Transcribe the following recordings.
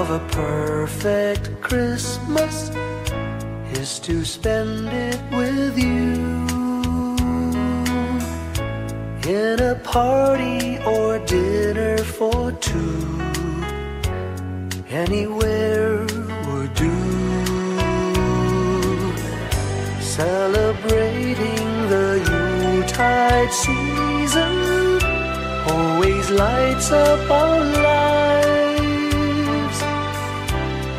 of a perfect Christmas is to spend it with you, in a party or dinner for two. Anywhere would do. Celebrating the Yuletide season always lights up our lives.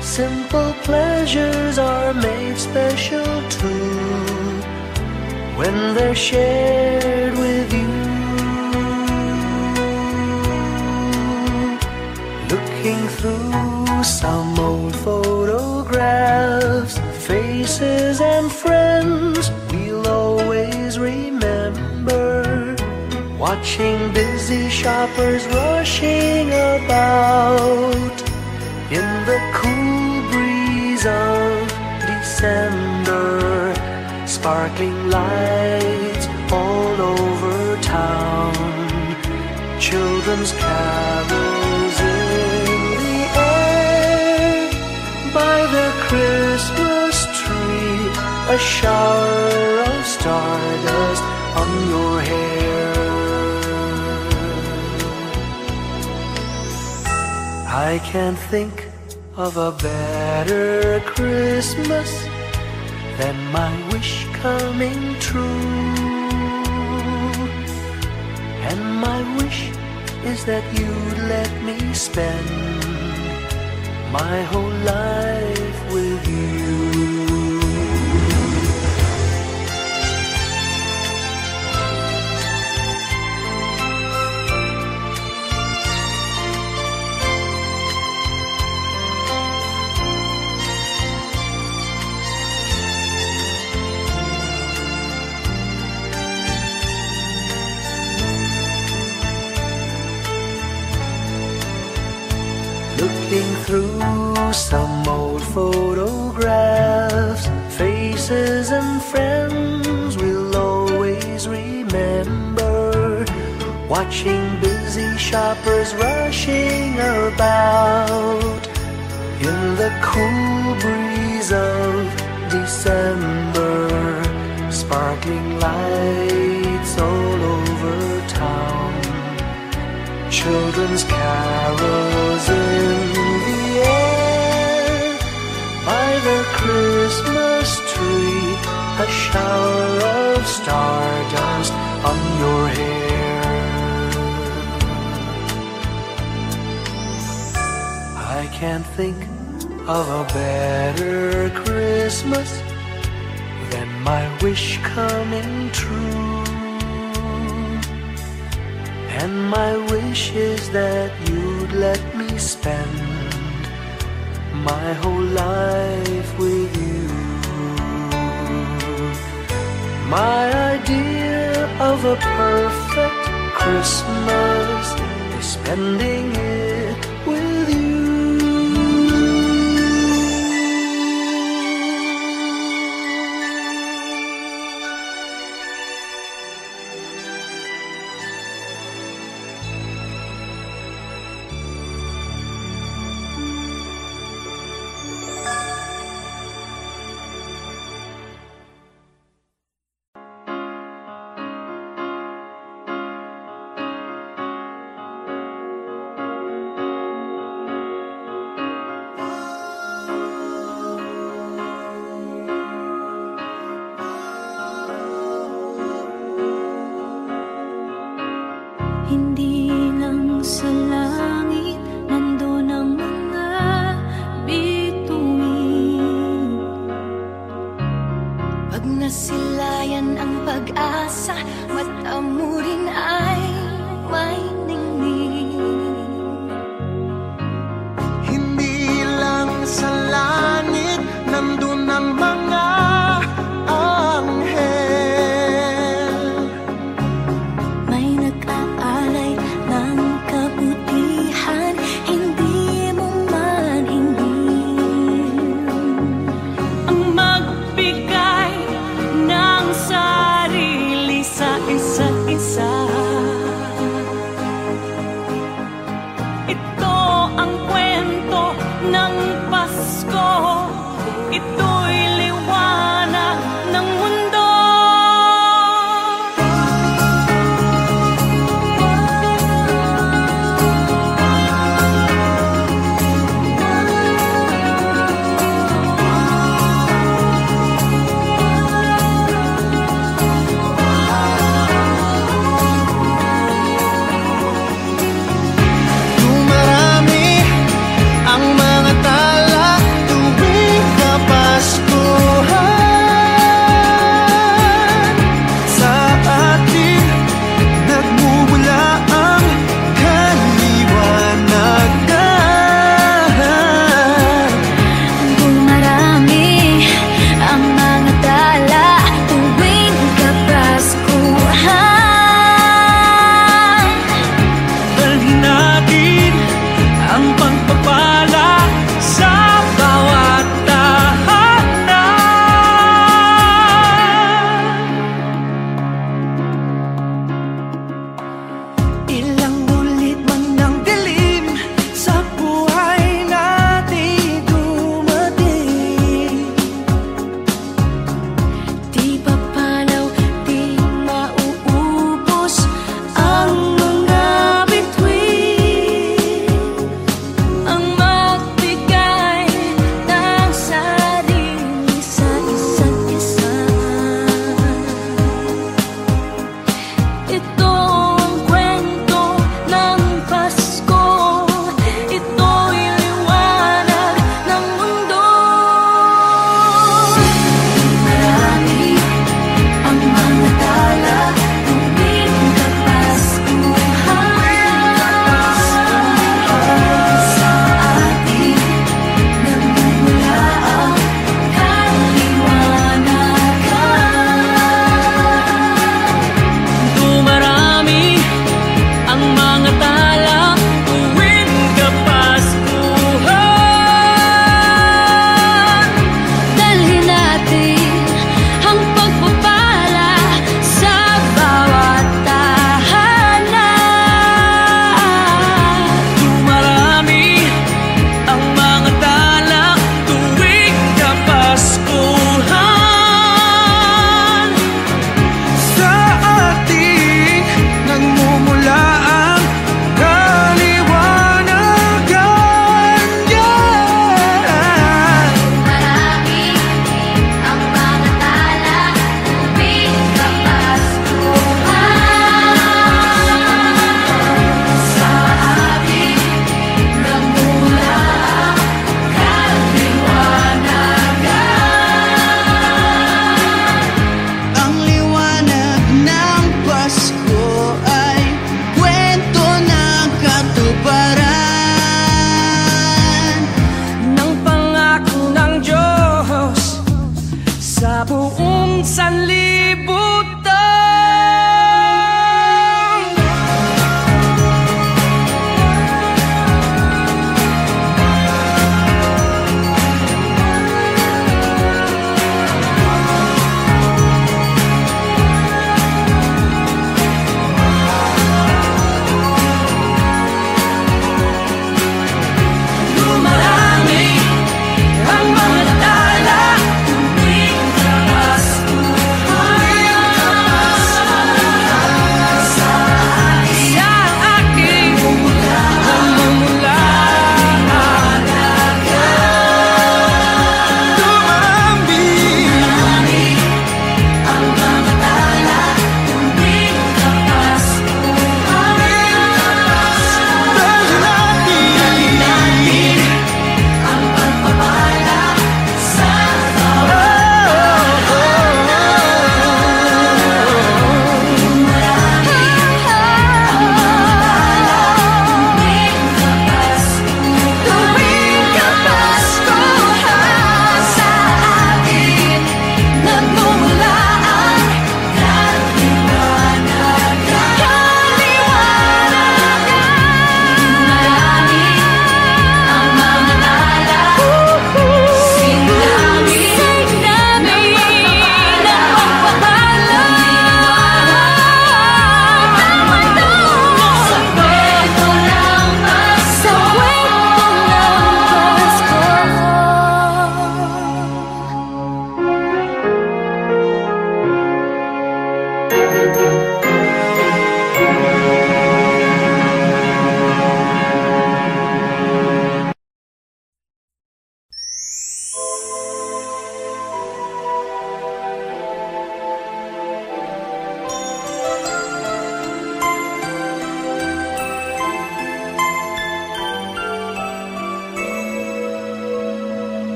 Simple pleasures are made special too when they're shared with you. Looking through some old photographs, faces and friends we'll always remember. Watching busy shoppers rushing about in the cool breeze of December. Sparkling lights all over town, children's carols in the air. By the Christmas tree, a shower of stardust on your hair. I can't think of a better Christmas than my wish coming true. And my wish is that you'd let me spend my whole life with you. Looking through some old photographs, faces and friends we'll always remember. Watching busy shoppers rushing about in the cool breeze of December. Sparkling lights all over town, children's carols in the air. By the Christmas tree, a shower of stardust on your hair. I can't think of a better Christmas than my wish coming true. And my wish is that you'd let me spend my whole life with you. My idea of a perfect Christmas is spending it with you. Hindi lang sa langit nandun ang mga bituin. Pag nasilayan ang pag-asa, mata mo rin ay may ningning. Hindi lang sa langit nandun ang mga anghel. May nag-aalay ng kabutihan, hindi mo man hingin. Ang magbigay ng sarili sa isa't isa.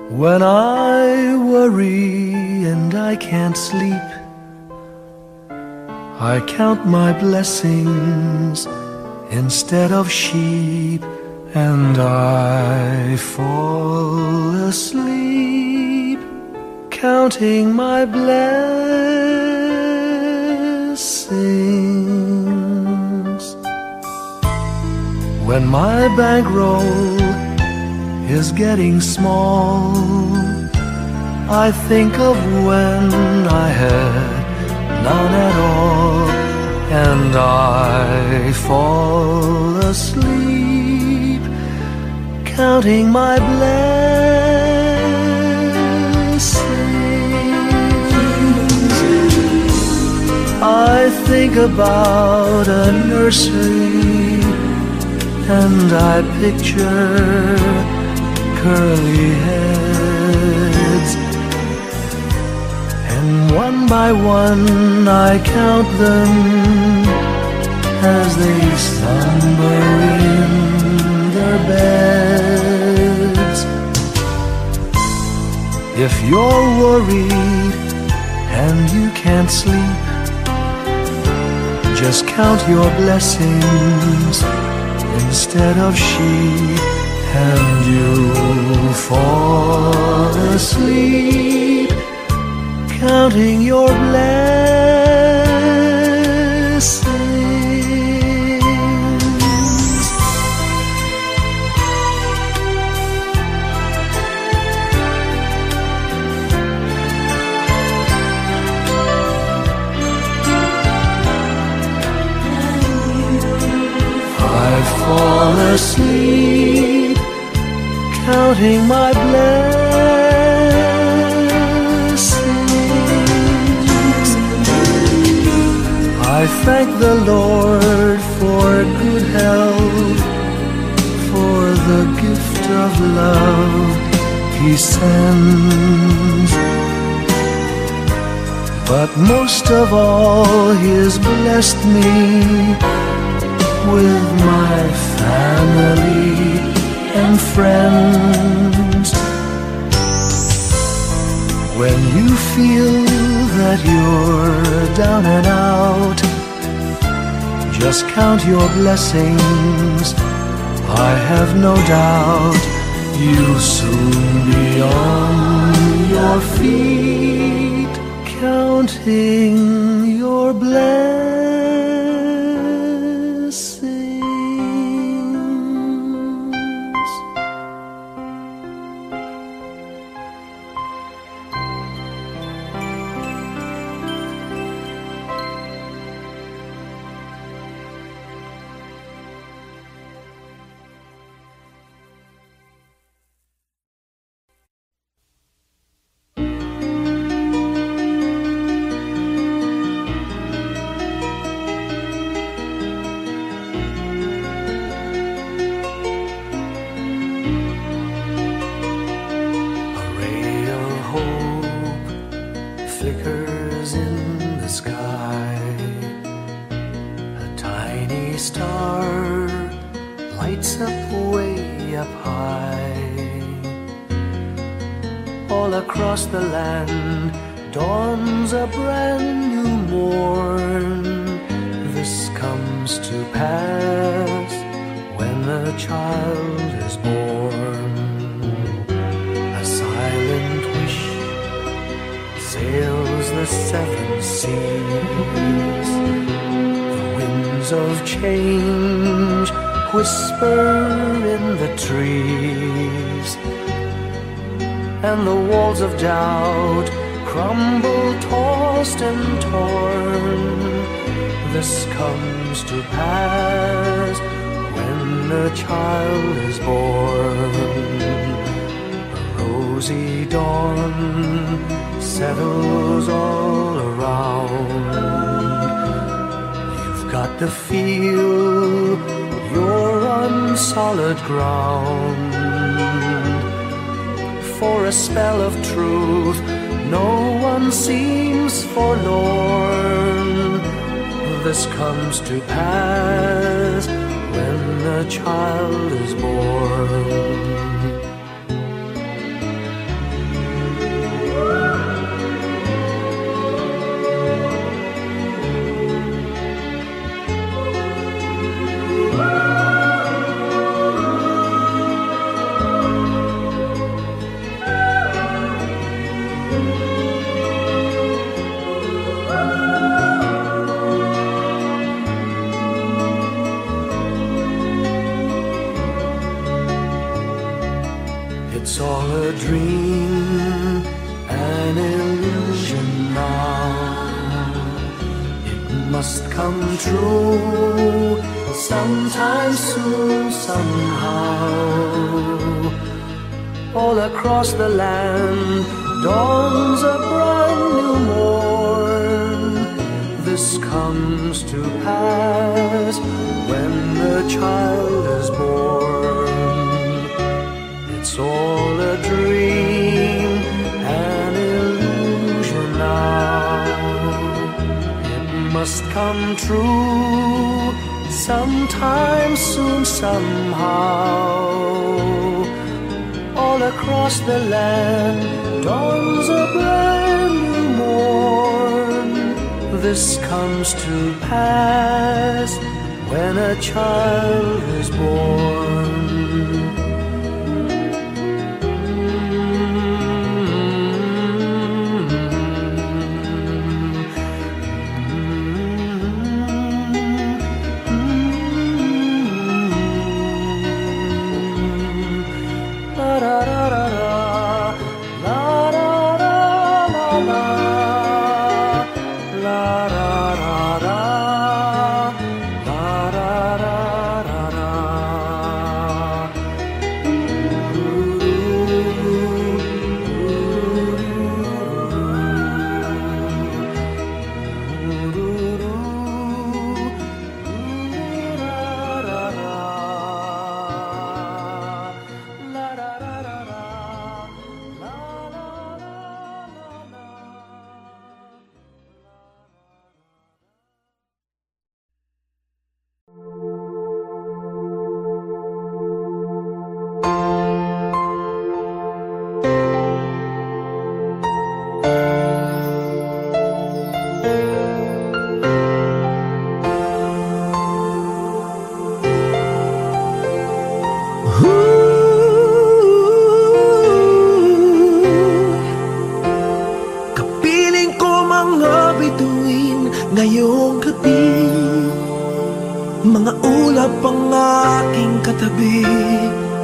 When I worry and I can't sleep, I count my blessings instead of sheep, and I fall asleep counting my blessings. When my bankroll is getting small, I think of when I had none at all, and I fall asleep counting my blessings. I think about a nursery and I picture curly heads, and one by one I count them as they slumber in their beds. If you're worried and you can't sleep, just count your blessings instead of sheep, and you'll fall asleep counting your blessings. I fall asleep counting my blessings. I thank the Lord for good health, for the gift of love He sends, but most of all He has blessed me with my family and friends. When you feel that you're down and out, just count your blessings. I have no doubt you'll soon be on your feet, counting your blessings. Flickers in the sky, a tiny star lights up way up high. All across the land dawns a brand new morn. This comes to pass when a child is born. A silent wish sails the seven seas. The winds of change whisper in the trees, and the walls of doubt crumble, tossed and torn. This comes to pass when a child is born. A rosy dawn settles all around. You've got to feel you're on solid ground. For a spell of truth, no one seems forlorn. This comes to pass when a child is born. It's all a dream, an illusion now. It must come true sometime soon, somehow. All across the land dawns a brand new morn. This comes to pass when the child is born. It's all a dream, an illusion now. It must come true sometime soon, somehow. All across the land dawns a brand new morn. This comes to pass when a child is born. Ngayong gabi, mga ulap ang aking katabi,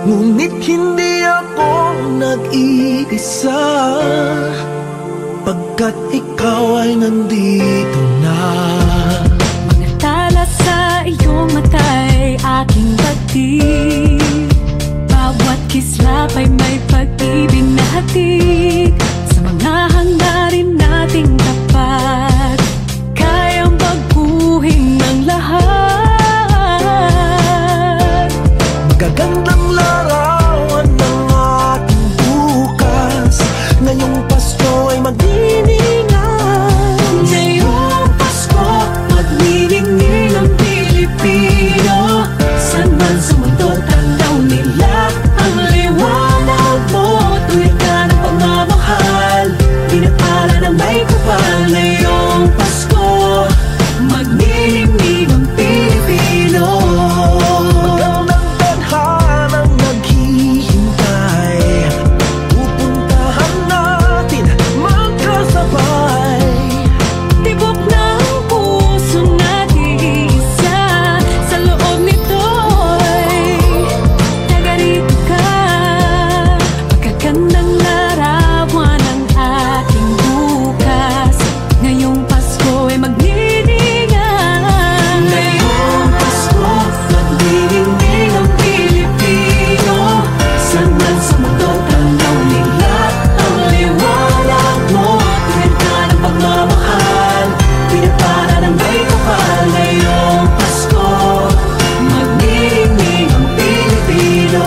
ngunit hindi ako nag-iisa, pagkat ikaw ay nandito na. Mga tala sa iyong mata'y aking batid, bawat kislap ay may pag-ibig na hatid. Sa mga hangarin nating tapat, kayang baguhin ng lahat. Magagandang larawan ng ating bukas, ngayong Pasko ay magdiningan. Ngayong Pasko, magniningning ang Pilipino. San man sa mundo, tanaw nila ang liwanag mo. Tuwid ka ng pagmamahal, pinapala ng may kapal. Ngayong Pasko, magniningning ang Pilipino. Magandang tadhanang naghihintay, pupuntahan natin magkasabay. Tibok ng puso natin isa, sa loob nito'y tagarito ka. Magagandang larawan ang ating bukas, ngayong Pasko ay magniningan. Ngayong Pasko, magniningning ang Pilipino. San man sa mundo, tanaw nila ang liwanag mo. Tuwid ka ng pagmamahal, pinapala ng may kapal. Ngayong Pasko, magniningning ang Pilipino.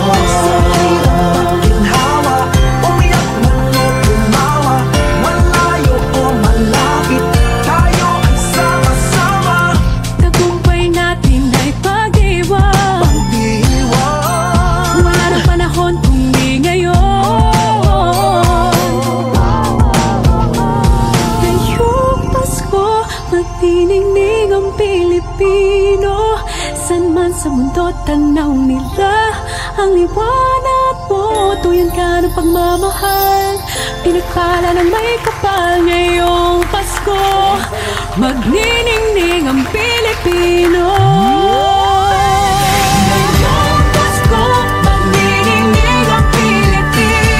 Ginhawa, umiyak man o tumawa, malayo o malapit, tayo ay sama-sama. Tagumpay natin ay pag-iwan, Pag-iwan, wala ng panahon kung di ngayon. Ngayong Pasko, magniningning ang Pilipino. San man sa mundo, tanaw nila ang liwanag mo. Tuyan ka ng pagmamahal, pinakala ng may kapal. Ngayong Pasko, magniningning ang Pilipino. Ngayong Pasko, magniningning ang Pilipino.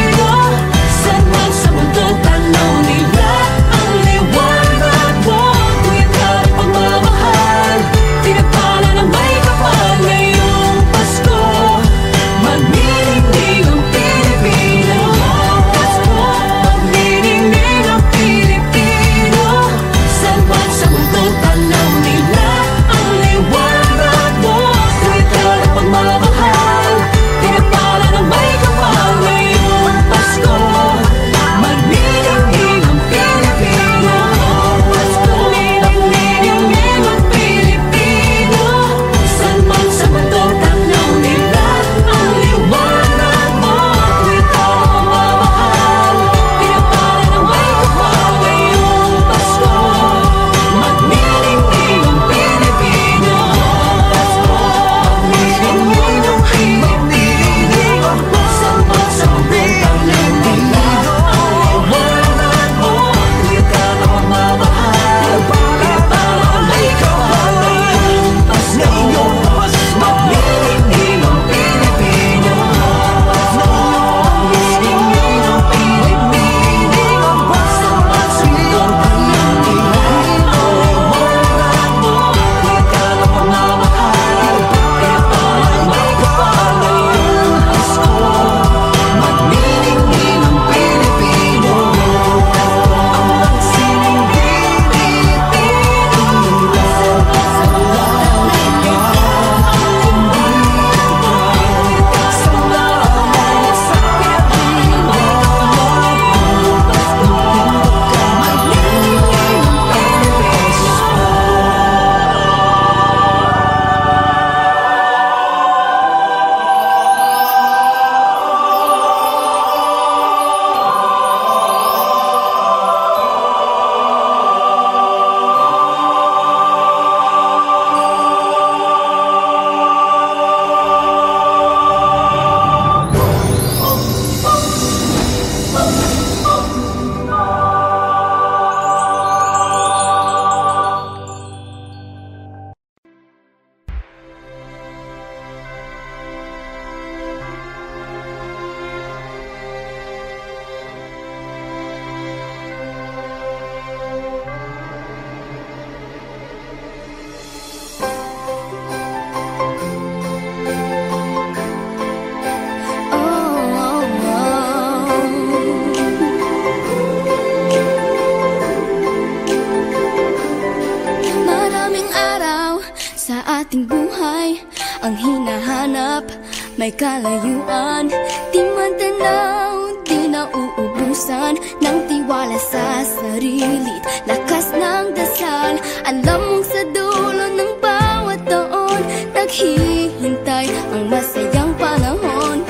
may kalayuan. Di man tanaw, di na uubusan ng tiwala sa sarili, lakas ng dasal. Alam mong sa dulo ng bawat taon, naghihintay ang masayang panahon.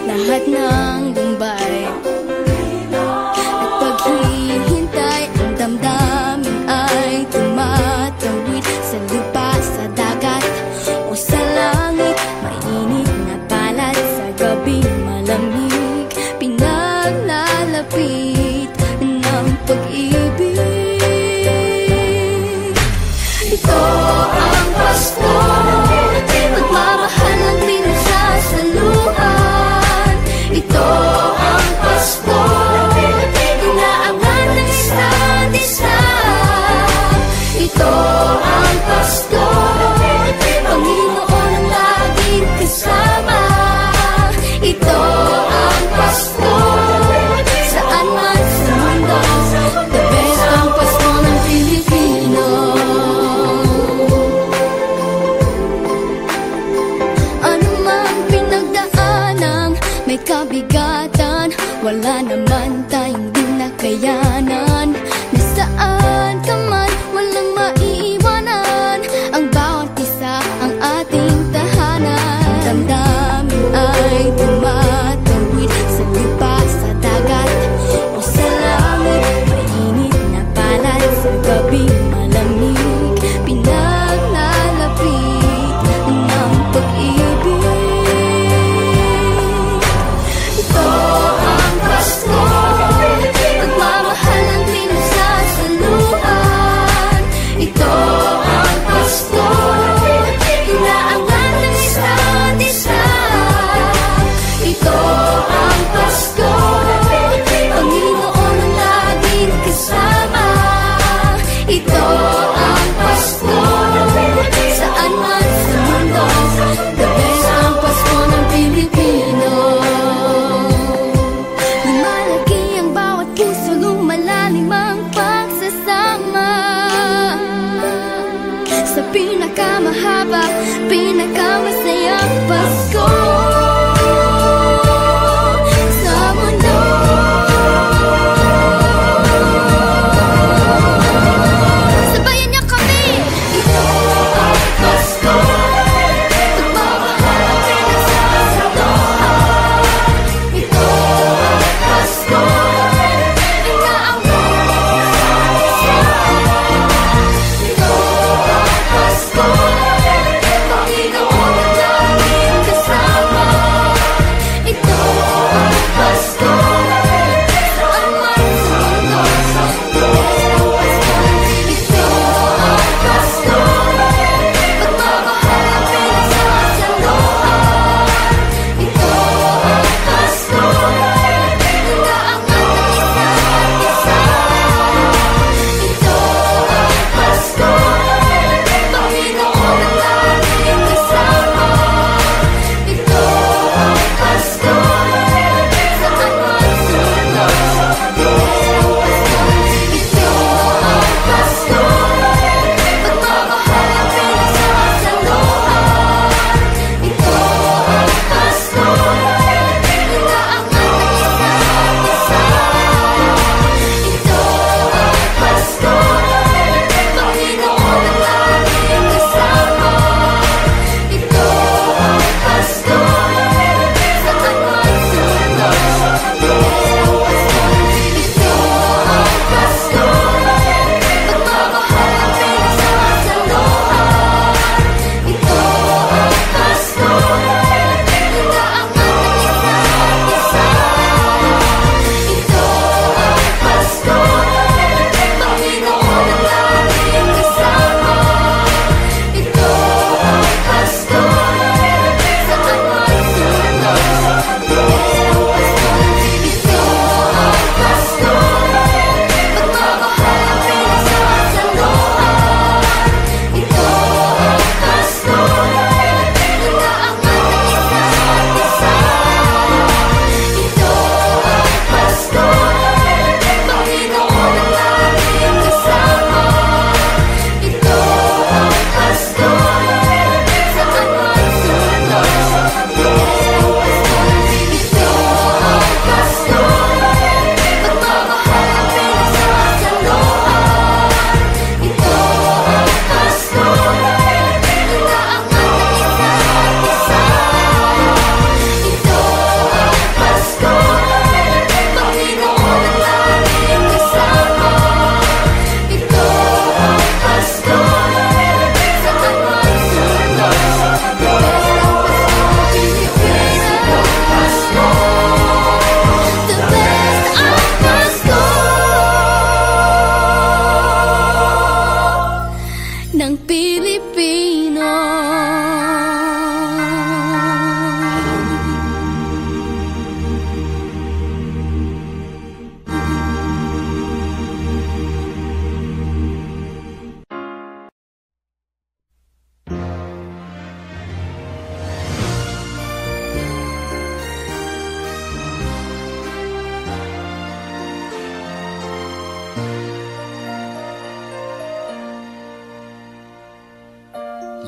Lahat ng lumbay at paghihintay, ang damdamin ay tumatawid sa lupa, sa dagat o sa langit. Mainit na palad sa gabing malamig, pinaglalapit ng pag-ibig. Ito ang Pasko, pagmamahal ang pinagsasaluhan. Ito ang Pasko, inaabangan ng isa't isa. Ito ang Pasko, Panginoon ang laging kasama. Ito ang Pasko, saan man sa mundo, the best ang Pasko ng Pilipino. Ano mang pinagdaanang may kabigatan, wala naman tayong di nakayanan. Nasaan ka man, walang maiiwanan, ang bawat isa ang ating tahanan. Damdamin ay tumatawid sa lupa, sa dagat o sa langit. Mainit na palad sa gabing malamig, pinaglalapit ng pag-ibig. Ito ang Pasko, pagmamahal ang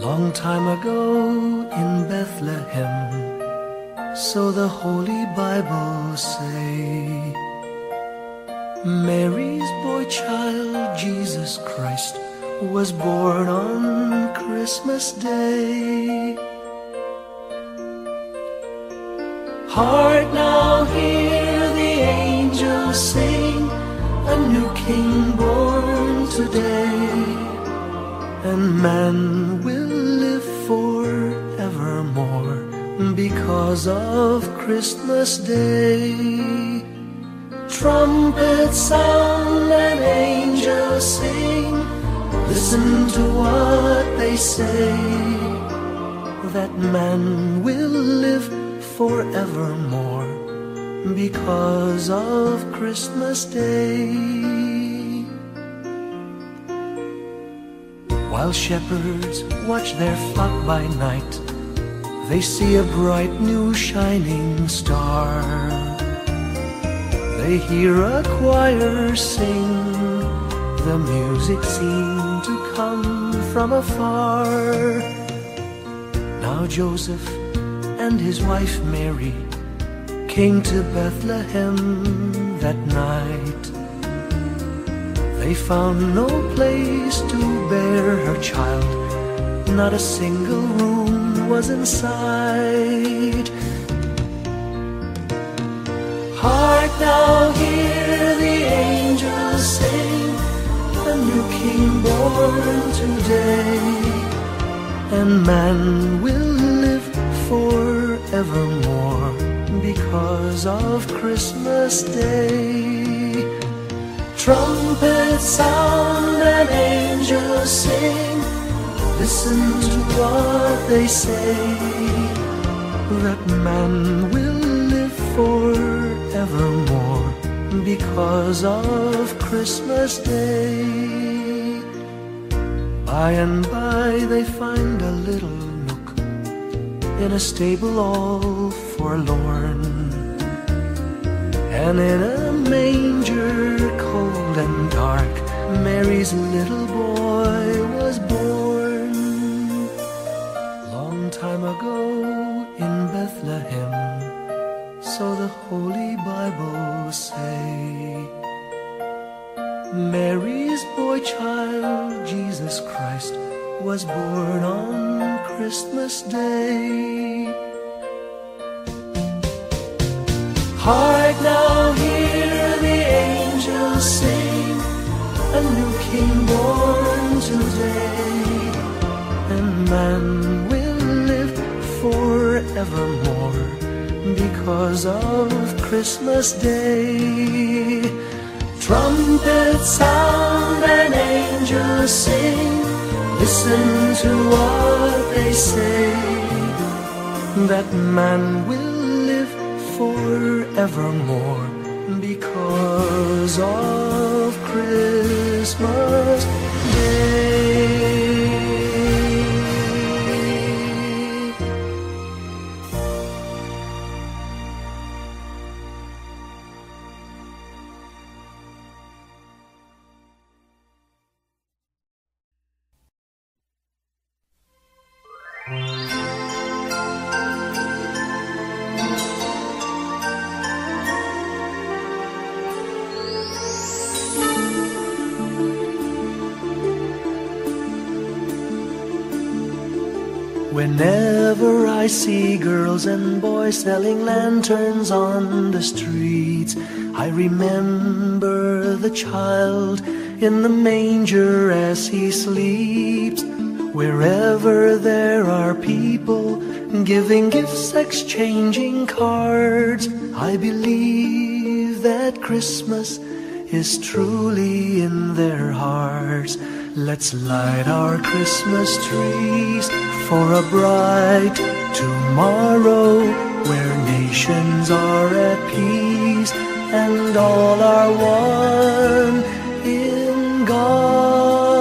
Long time ago in Bethlehem, so the Holy Bible say, Mary's boy child, Jesus Christ, was born on Christmas Day. Hark now, hear the angels sing, a new King born today, and man will live forevermore because of Christmas Day. Trumpets sound and angels sing, listen to what they say, that man will live forevermore because of Christmas Day. While shepherds watch their flock by night, they see a bright new shining star. They hear a choir sing, the music seemed to come from afar. Now Joseph and his wife Mary came to Bethlehem that night. They found no place to bear her child, not a single room was in sight. Hark now, hear the angels sing, a new King born today, and man will live forevermore because of Christmas Day. Trumpets sound and angels sing, listen to what they say, that man will live forevermore because of Christmas Day. By and by they find a little nook in a stable all forlorn, and in a manger cold and dark, Mary's little boy was born. Long time ago in Bethlehem, so the Holy Bible say, Mary's boy child, Jesus Christ, was born on Christmas Day. Hark now, hear the angels sing, a new King born today, and man will live forevermore because of Christmas Day. Trumpets sound and angels sing, listen to what they say, that man will live forevermore because of Christmas Day. Whenever I see girls and boys selling lanterns on the streets, I remember the child in the manger as he sleeps. Wherever there are people giving gifts, exchanging cards, I believe that Christmas is truly in their hearts. Let's light our Christmas trees for a bright tomorrow, where nations are at peace and all are one in God.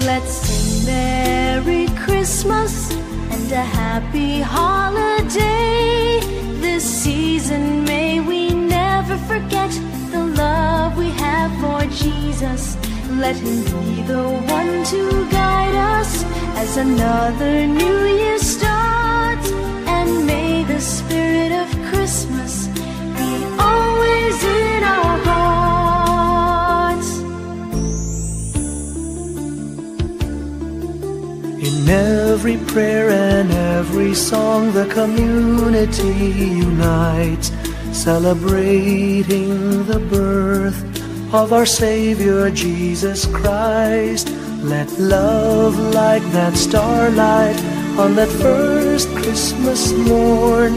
Let's sing Merry Christmas and a happy holiday. This season may we never forget the love we have for Jesus. Let him be the one to guide us as another new year starts. And may the spirit of Christmas be always in our hearts. In every prayer and every song, the community unites, celebrating the birth of our Savior Jesus Christ. Let love like that starlight on that first Christmas morn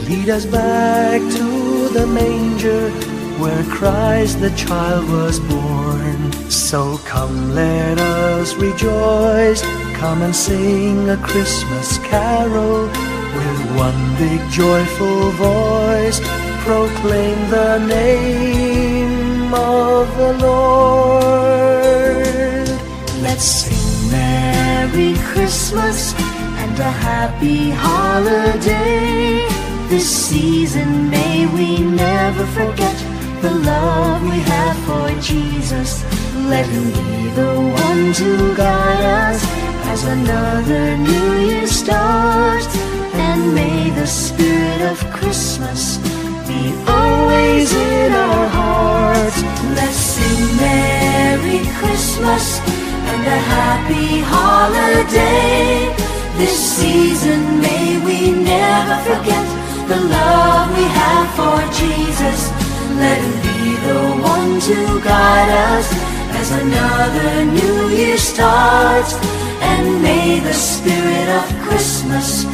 lead us back to the manger where Christ the child was born. So come, let us rejoice, come and sing a Christmas carol with one big joyful voice. Proclaim the name of the Lord. Let's sing Merry Christmas and a happy holiday. This season may we never forget the love we have for Jesus. Let Him be the one to guide us as another new year starts. And may the spirit of Christmas be always in our hearts. Let's sing Merry Christmas and a happy holiday. This season may we never forget the love we have for Jesus. Let Him be the one to guide us as another new year starts. And may the spirit of Christmas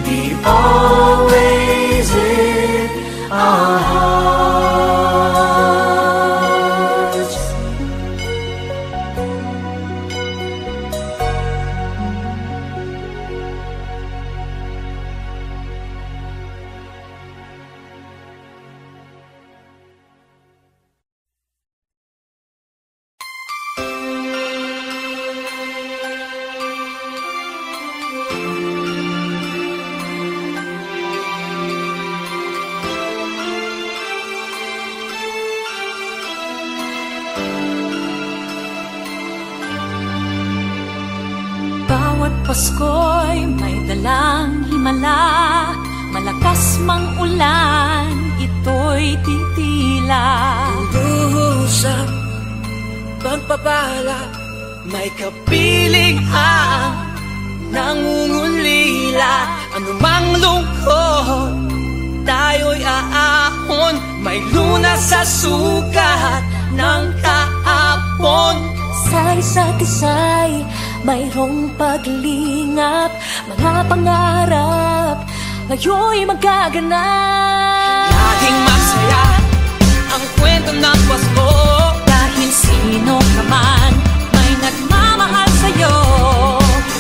be always in our hearts. Pasko'y may dalang himala, malakas mang ulan, ito'y titila. Luhusap, pagpapala, may kapiling ang nangungulila. Anumang lungkot, tayo'y aahon, may lunas sa sukat ng kahapon. Sa isa't isa'y mayroong paglingap, mga pangarap ngayon'y magaganap. Laging masaya ang kwento ng Pasko, Dahil sino ka man may nagmamahal sa'yo.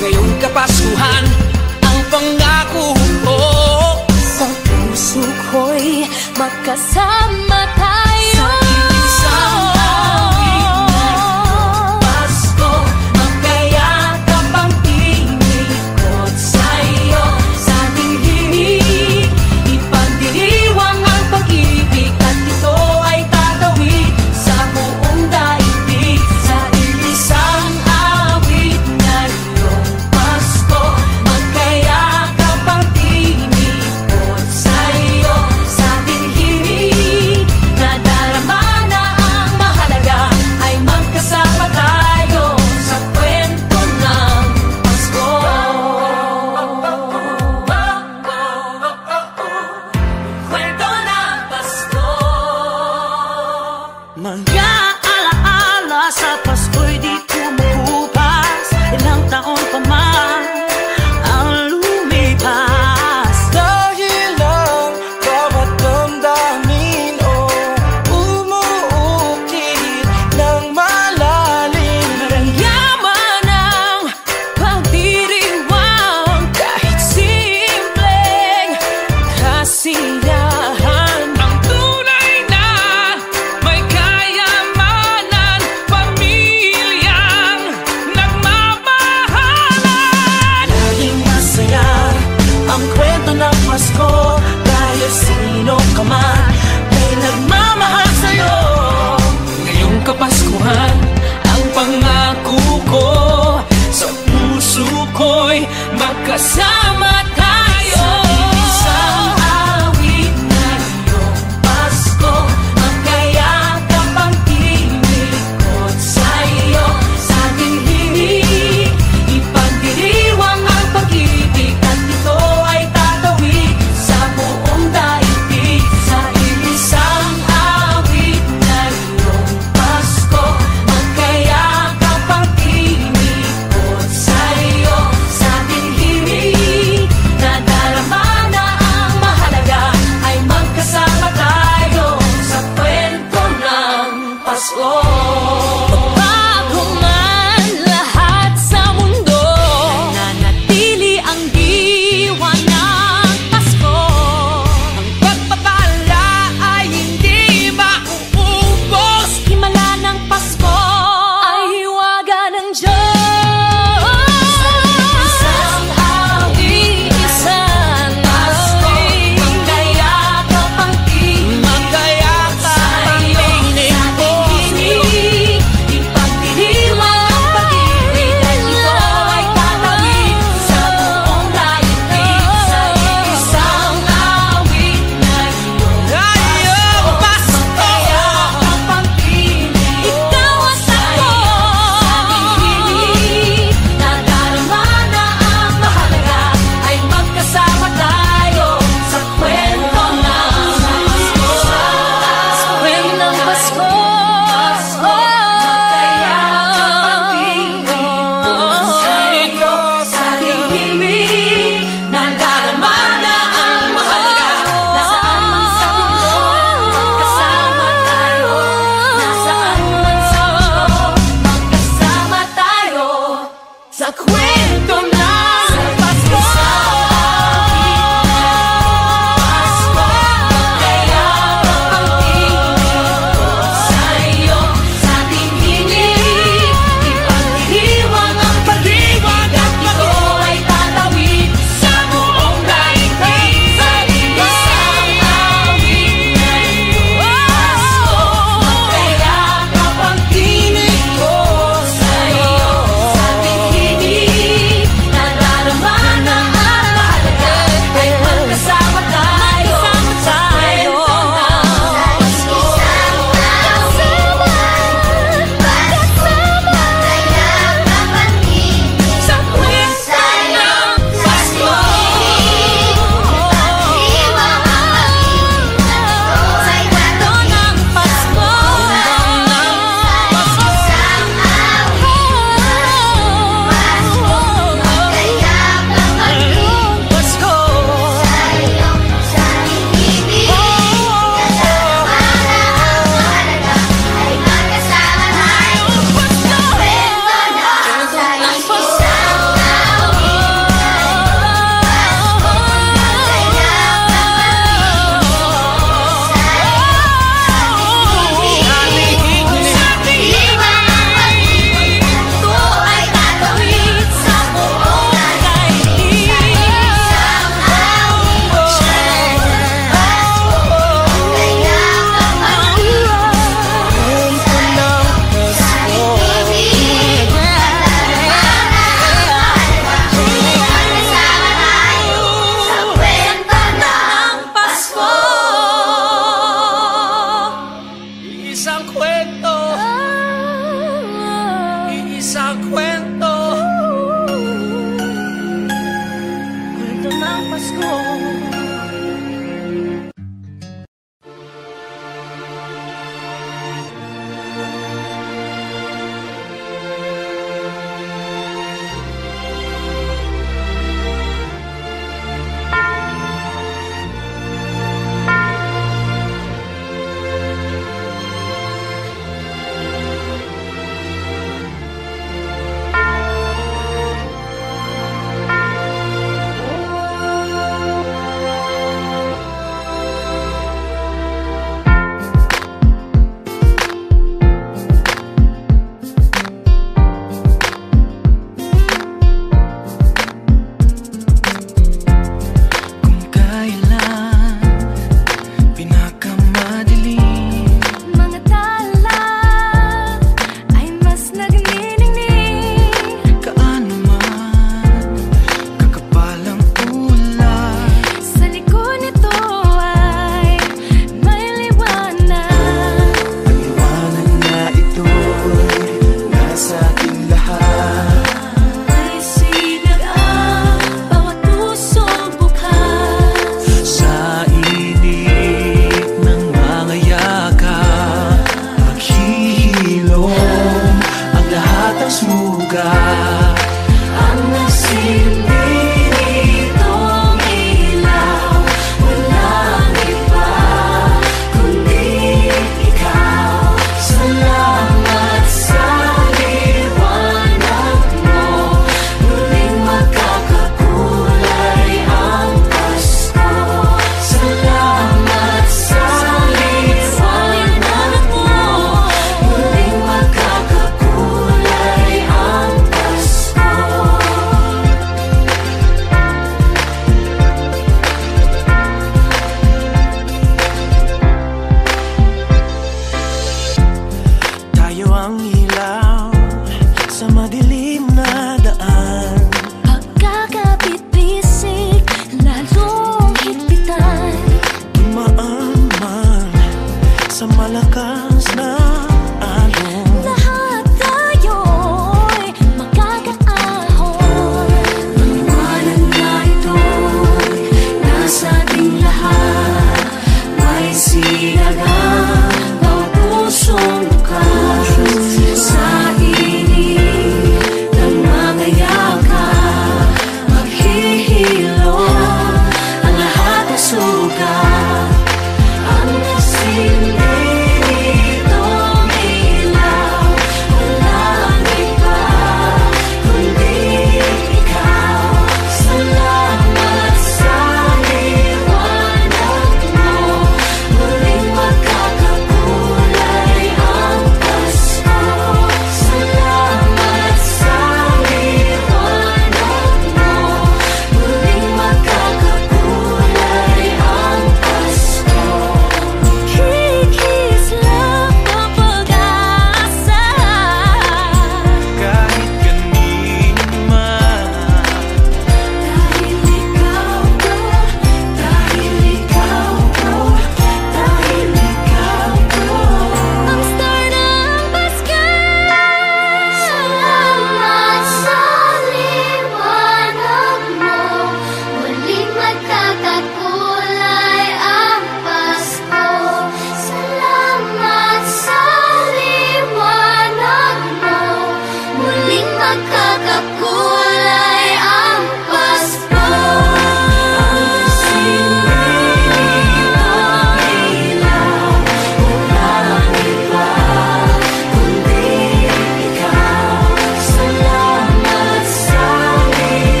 ngayong Kapaskuhan ang pangako ko. Sa puso ko'y magkasama tayo.